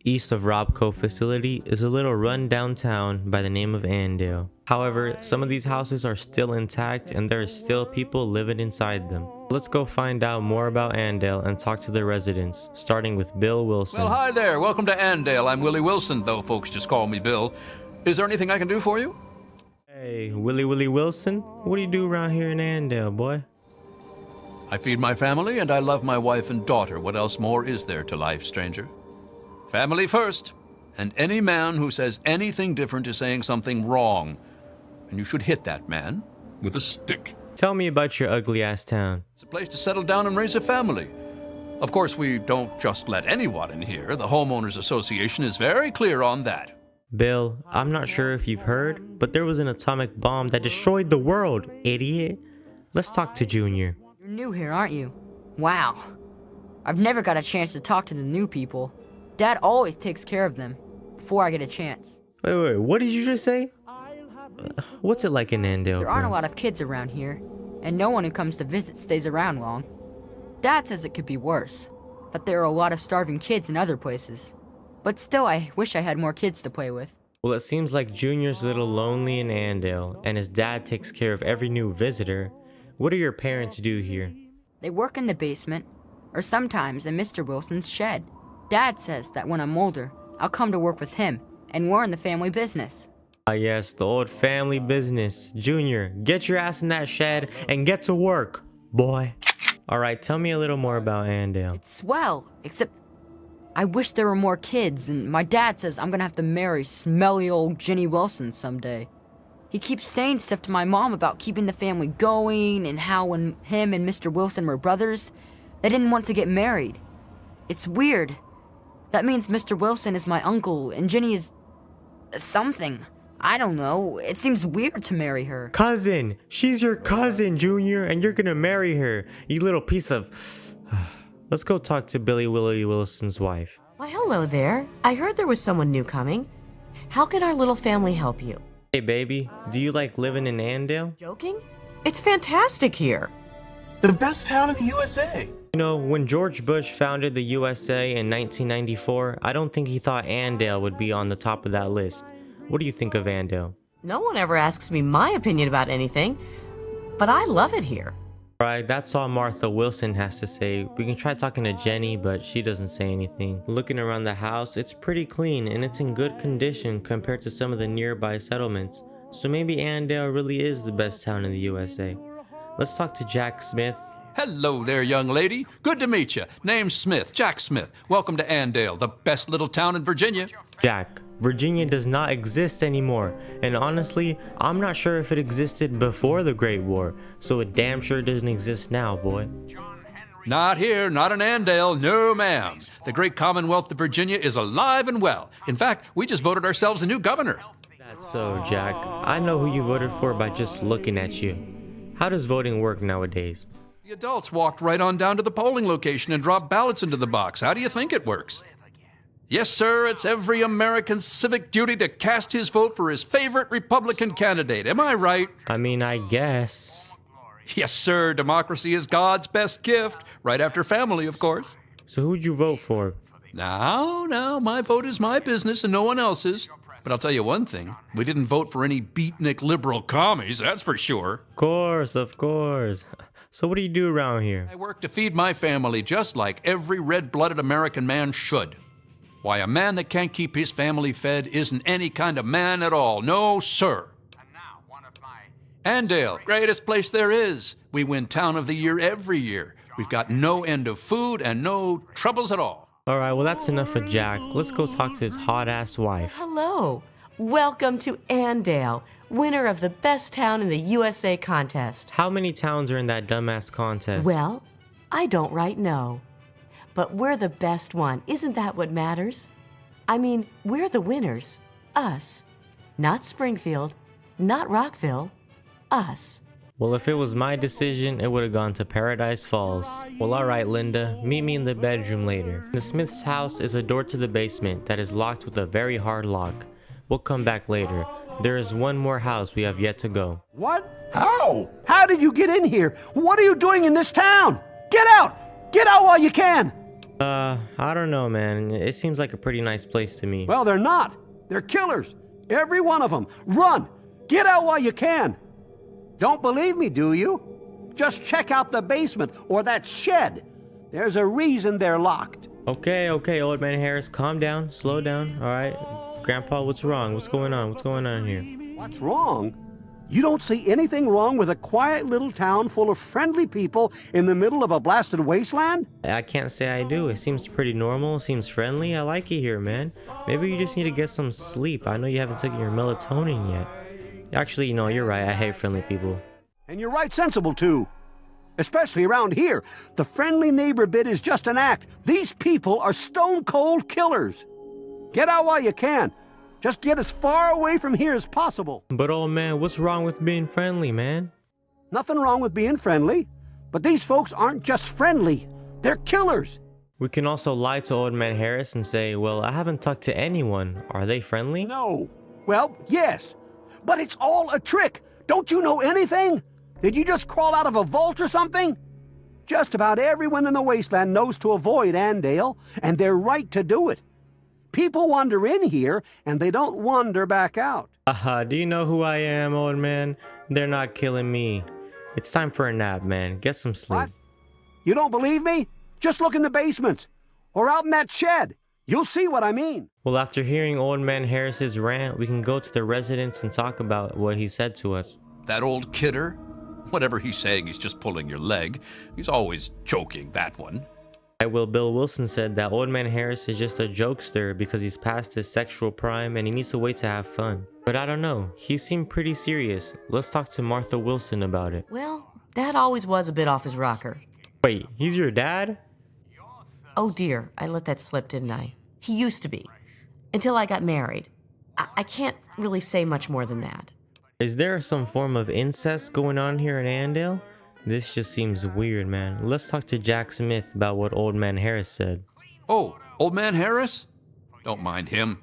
east of Robco facility is a little run-down town by the name of Andale. However, some of these houses are still intact and there are still people living inside them. Let's go find out more about Andale and talk to the residents, starting with Bill Wilson. Well, hi there. Welcome to Andale. I'm Willie Wilson, though folks just call me Bill. Is there anything I can do for you? Hey, Willie Wilson? What do you do around here in Andale, boy? I feed my family and I love my wife and daughter. What else more is there to life, stranger? Family first. And any man who says anything different is saying something wrong. And you should hit that man with a stick. Tell me about your ugly-ass town. It's a place to settle down and raise a family. Of course, we don't just let anyone in here. The Homeowners Association is very clear on that. Bill, I'm not sure if you've heard, but there was an atomic bomb that destroyed the world, idiot. Let's talk to Junior. You're new here, aren't you? Wow. I've never got a chance to talk to the new people. Dad always takes care of them before I get a chance. Wait, what did you just say? What's it like in Andale? There aren't a lot of kids around here, and no one who comes to visit stays around long. Dad says it could be worse, that there are a lot of starving kids in other places. But still, I wish I had more kids to play with. Well, it seems like Junior's a little lonely in Andale, and his dad takes care of every new visitor. What do your parents do here? They work in the basement, or sometimes in Mr. Wilson's shed. Dad says that when I'm older, I'll come to work with him, and we're in the family business. Ah yes, the old family business. Junior, get your ass in that shed and get to work, boy. Alright, tell me a little more about Andale. It's swell, except I wish there were more kids, and my dad says I'm gonna have to marry smelly old Ginny Wilson someday. He keeps saying stuff to my mom about keeping the family going, and how when him and Mr. Wilson were brothers, they didn't want to get married. It's weird. That means Mr. Wilson is my uncle, and Ginny is something. I don't know. It seems weird to marry her. Cousin! She's your cousin, Junior, and you're gonna marry her, you little piece of... Let's go talk to Willie Wilson's wife. Why, hello there. I heard there was someone new coming. How can our little family help you? Hey baby, do you like living in Andale? Joking? It's fantastic here. The best town in the USA. You know, when George Bush founded the USA in 1994, I don't think he thought Andale would be on the top of that list. What do you think of Andale? No one ever asks me my opinion about anything, but I love it here. Alright, that's all Martha Wilson has to say. We can try talking to Jenny, but she doesn't say anything. Looking around the house, it's pretty clean and it's in good condition compared to some of the nearby settlements. So maybe Andale really is the best town in the USA. Let's talk to Jack Smith. Hello there, young lady. Good to meet you. Name's Smith, Jack Smith. Welcome to Andale, the best little town in Virginia. Jack, Virginia does not exist anymore, and honestly, I'm not sure if it existed before the Great War, so it damn sure doesn't exist now, boy. Not here, not in Andale, no ma'am. The great Commonwealth of Virginia is alive and well. In fact, we just voted ourselves a new governor. That's so, Jack. I know who you voted for by just looking at you. How does voting work nowadays? The adults walked right on down to the polling location and dropped ballots into the box. How do you think it works? Yes, sir, it's every American's civic duty to cast his vote for his favorite Republican candidate. Am I right? I mean, I guess. Yes, sir, democracy is God's best gift, right after family, of course. So who'd you vote for? Now, my vote is my business and no one else's. But I'll tell you one thing, we didn't vote for any beatnik liberal commies, that's for sure. Of course. So what do you do around here? I work to feed my family just like every red-blooded American man should. Why, a man that can't keep his family fed isn't any kind of man at all. No, sir. Andale, greatest place there is. We win Town of the Year every year. We've got no end of food and no troubles at all. Alright, well that's enough of Jack. Let's go talk to his hot-ass wife. Hello. Welcome to Andale, winner of the best town in the USA contest. How many towns are in that dumbass contest? Well, I don't right know. But we're the best one. Isn't that what matters? I mean, we're the winners. Us. Not Springfield. Not Rockville. Us. Well, if it was my decision, it would have gone to Paradise Falls. Well, alright, Linda. Meet me in the bedroom later. The Smith's house is a door to the basement that is locked with a very hard lock. We'll come back later. There is one more house we have yet to go. What? How? How did you get in here? What are you doing in this town? Get out! Get out while you can! I don't know, man. It seems like a pretty nice place to me. Well, they're not. They're killers. Every one of them. Run! Get out while you can! Don't believe me, do you? Just check out the basement or that shed. There's a reason they're locked. Okay, Old Man Harris, calm down, slow down, all right? Grandpa, what's wrong? What's going on? What's going on here? What's wrong? You don't see anything wrong with a quiet little town full of friendly people in the middle of a blasted wasteland? I can't say I do. It seems pretty normal, seems friendly. I like it here, man. Maybe you just need to get some sleep. I know you haven't taken your melatonin yet. Actually, no, you're right. I hate friendly people. And you're right sensible, too. Especially around here. The friendly neighbor bit is just an act. These people are stone-cold killers. Get out while you can. Just get as far away from here as possible. But old man, what's wrong with being friendly, man? Nothing wrong with being friendly. But these folks aren't just friendly. They're killers. We can also lie to Old Man Harris and say, well, I haven't talked to anyone. Are they friendly? No. Well, yes. But it's all a trick. Don't you know anything? Did you just crawl out of a vault or something? Just about everyone in the wasteland knows to avoid Andale, and they're right to do it. People wander in here, and they don't wander back out. Do you know who I am, old man? They're not killing me. It's time for a nap, man. Get some sleep. What? You don't believe me? Just look in the basements, or out in that shed. You'll see what I mean. Well, after hearing Old Man Harris's rant, we can go to the residence and talk about what he said to us. That old kidder? Whatever he's saying, he's just pulling your leg. He's always joking, that one. Well, Bill Wilson said that Old Man Harris is just a jokester because he's past his sexual prime and he needs to wait to have fun. But I don't know, he seemed pretty serious. Let's talk to Martha Wilson about it. Well, Dad always was a bit off his rocker. Wait, he's your dad? Oh dear, I let that slip, didn't I? He used to be. Until I got married. I can't really say much more than that. Is there some form of incest going on here in Andale? This just seems weird, man. Let's talk to Jack Smith about what Old Man Harris said. Oh, Old Man Harris? Don't mind him.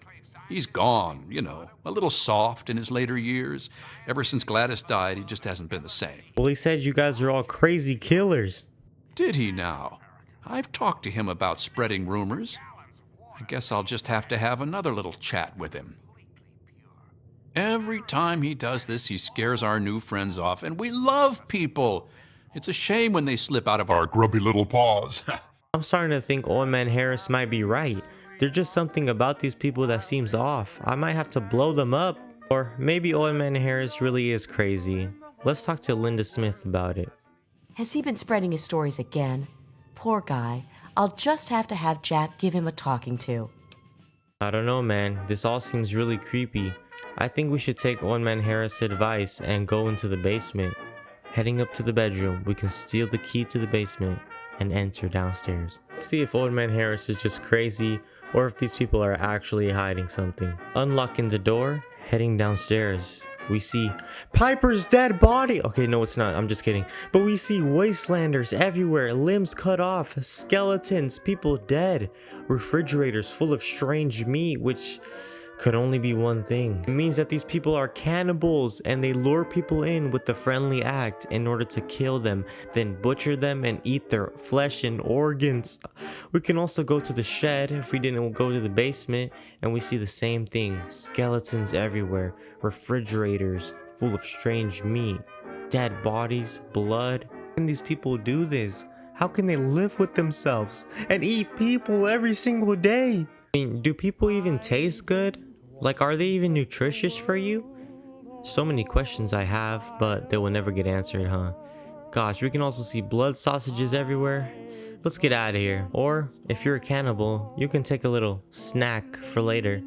He's gone, you know, a little soft in his later years. Ever since Gladys died, he just hasn't been the same. Well, he said you guys are all crazy killers. Did he now? I've talked to him about spreading rumors. I guess I'll just have to have another little chat with him. Every time he does this, he scares our new friends off, and we love people. It's a shame when they slip out of our grubby little paws. I'm starting to think Old Man Harris might be right. There's just something about these people that seems off. I might have to blow them up. Or maybe Old Man Harris really is crazy. Let's talk to Linda Smith about it. Has he been spreading his stories again? Poor guy. I'll just have to have Jack give him a talking to. I don't know, man. This all seems really creepy. I think we should take Old Man Harris' advice and go into the basement. Heading up to the bedroom, we can steal the key to the basement and enter downstairs. Let's see if Old Man Harris is just crazy or if these people are actually hiding something. Unlocking the door, heading downstairs. We see Piper's dead body. Okay, no, it's not. I'm just kidding. But we see wastelanders everywhere, limbs cut off, skeletons, people dead, refrigerators full of strange meat, which could only be one thing. It means that these people are cannibals and they lure people in with the friendly act in order to kill them, then butcher them and eat their flesh and organs. We can also go to the shed if we didn't go to the basement and we see the same thing. Skeletons everywhere, refrigerators full of strange meat, dead bodies, blood. How can these people do this? How can they live with themselves and eat people every single day? I mean, do people even taste good? Like, are they even nutritious for you? So many questions I have, but they will never get answered, huh? Gosh, we can also see blood sausages everywhere. Let's get out of here. Or, if you're a cannibal, you can take a little snack for later.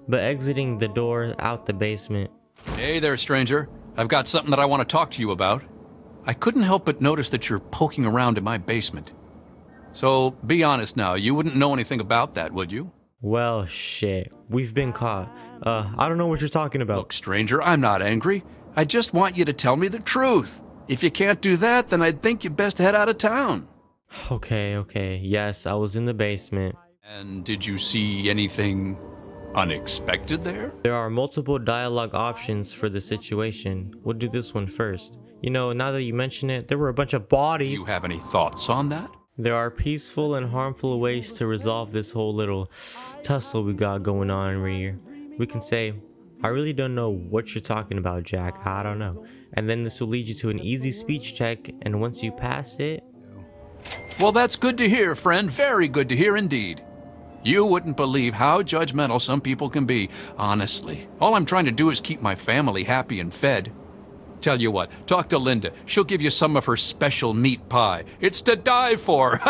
But exiting the door out the basement. Hey there, stranger. I've got something that I want to talk to you about. I couldn't help but notice that you're poking around in my basement. So, be honest now, you wouldn't know anything about that, would you? Well, shit. We've been caught. I don't know what you're talking about. Look, stranger, I'm not angry. I just want you to tell me the truth. If you can't do that, then I'd think you best head out of town. Okay. Yes, I was in the basement. And did you see anything unexpected there? There are multiple dialogue options for the situation. We'll do this one first. You know, now that you mention it, there were a bunch of Do bodies. you have any thoughts on that? There are peaceful and harmful ways to resolve this whole little tussle we got going on right here. We can say, I really don't know what you're talking about, Jack. I don't know. And then this will lead you to an easy speech check, and once you pass it... Well, that's good to hear, friend. Very good to hear indeed. You wouldn't believe how judgmental some people can be, honestly. All I'm trying to do is keep my family happy and fed. Tell you what, talk to Linda. She'll give you some of her special meat pie. It's to die for.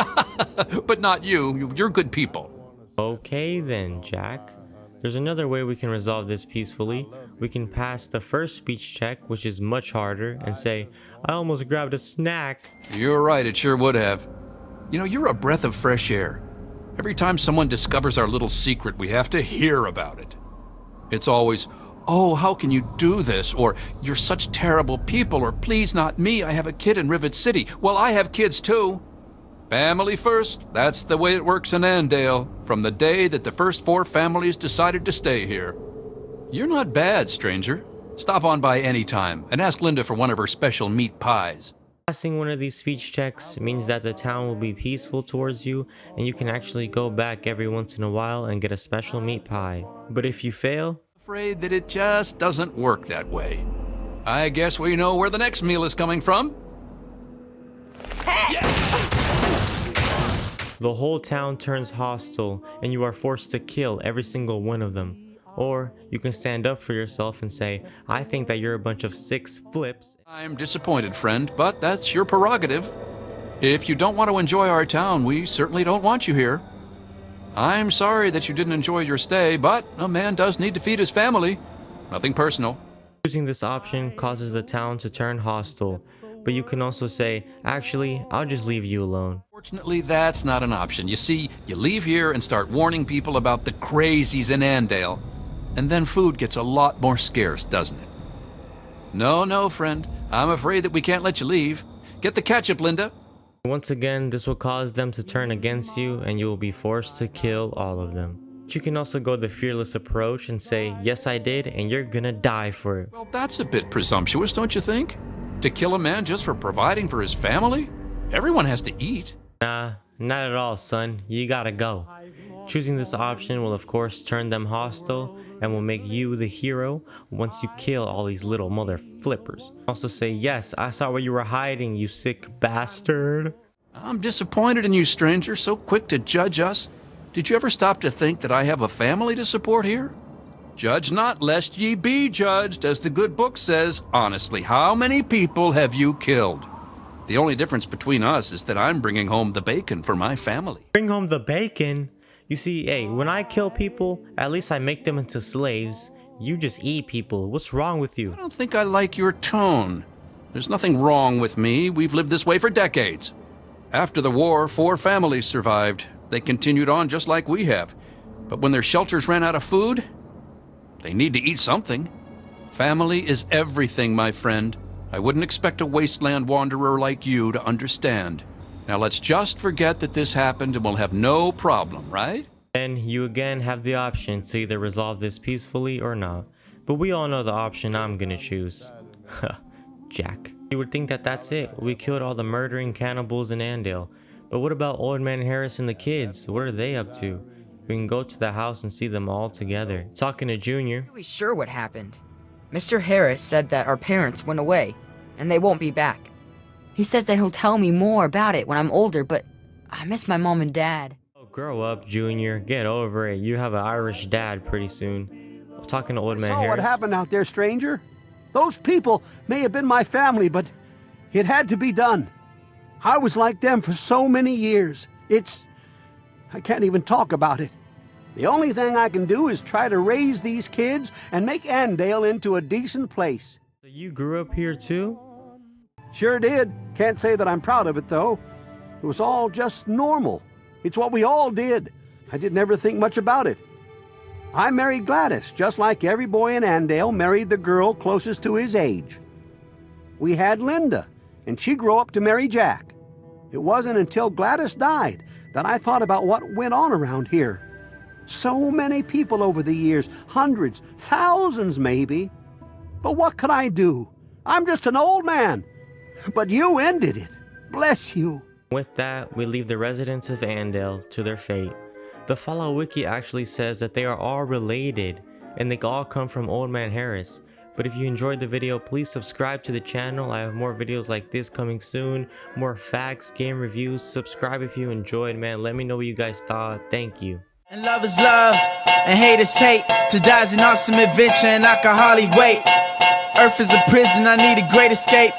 But not you. You're good people. Okay then, Jack. There's another way we can resolve this peacefully. We can pass the first speech check, which is much harder, and say, I almost grabbed a snack. You're right, it sure would have. You know, you're a breath of fresh air. Every time someone discovers our little secret, we have to hear about it. It's always, oh, how can you do this? Or, you're such terrible people, or please not me, I have a kid in Rivet City. Well, I have kids too. Family first, that's the way it works in Andale, from the day that the first 4 families decided to stay here. You're not bad, stranger. Stop on by any time and ask Linda for one of her special meat pies. Passing one of these speech checks means that the town will be peaceful towards you, and you can actually go back every once in a while and get a special meat pie. But if you fail... Afraid that it just doesn't work that way. I guess we know where the next meal is coming from. The whole town turns hostile, and you are forced to kill every single one of them. Or you can stand up for yourself and say, I think that you're a bunch of 6 flips. I'm disappointed, friend, but that's your prerogative. If you don't want to enjoy our town, we certainly don't want you here. I'm sorry that you didn't enjoy your stay, but a man does need to feed his family. Nothing personal. Choosing this option causes the town to turn hostile, but you can also say, actually, I'll just leave you alone. Fortunately, that's not an option. You see, you leave here and start warning people about the crazies in Andale, and then food gets a lot more scarce, doesn't it? No, friend. I'm afraid that we can't let you leave. Get the ketchup, Linda. Once again, this will cause them to turn against you, and you will be forced to kill all of them. But you can also go the fearless approach and say, yes, I did, and you're gonna die for it. Well, that's a bit presumptuous, don't you think? To kill a man just for providing for his family? Everyone has to eat. Nah, not at all, son. You gotta go. Choosing this option will of course turn them hostile and will make you the hero once you kill all these little mother flippers. Also say, yes, I saw where you were hiding, you sick bastard. I'm disappointed in you, stranger, so quick to judge us. Did you ever stop to think that I have a family to support here? Judge not, lest ye be judged, as the good book says. Honestly, how many people have you killed? The only difference between us is that I'm bringing home the bacon for my family. Bring home the bacon? You see, hey, when I kill people, at least I make them into slaves. You just eat people. What's wrong with you? I don't think I like your tone. There's nothing wrong with me. We've lived this way for decades. After the war, 4 families survived. They continued on just like we have. But when their shelters ran out of food, they need to eat something. Family is everything, my friend. I wouldn't expect a wasteland wanderer like you to understand. Now let's just forget that this happened and we'll have no problem, right? Then you again have the option to either resolve this peacefully or not. But we all know the option I'm gonna choose. Jack. You would think that that's it. We killed all the murdering cannibals in Andale. But what about Old Man Harris and the kids? What are they up to? We can go to the house and see them all together. Talking to Junior. I'm not really sure what happened. Mr. Harris said that our parents went away, and they won't be back. He says that he'll tell me more about it when I'm older, but I miss my mom and dad. Oh, grow up, Junior. Get over it. You have an Irish dad pretty soon. Talking to Old Man Saw Harris. what happened out there, stranger. Those people may have been my family, but it had to be done. I was like them for so many years. I can't even talk about it. The only thing I can do is try to raise these kids and make Andale into a decent place. So you grew up here too? Sure did. Can't say that I'm proud of it, though. It was all just normal. It's what we all did. I didn't ever think much about it. I married Gladys, just like every boy in Andale married the girl closest to his age. We had Linda, and she grew up to marry Jack. It wasn't until Gladys died that I thought about what went on around here. So many people over the years, hundreds, thousands maybe. But what could I do? I'm just an old man. But you ended it. Bless you. With that, we leave the residents of Andale to their fate. The Fallout Wiki actually says that they are all related and they all come from Old Man Harris. But if you enjoyed the video, please subscribe to the channel. I have more videos like this coming soon, more facts, game reviews. Subscribe if you enjoyed, man. Let me know what you guys thought. Thank you. And love is love, and hate is hate. To die is an awesome adventure, and I can hardly wait. Earth is a prison, I need a great escape.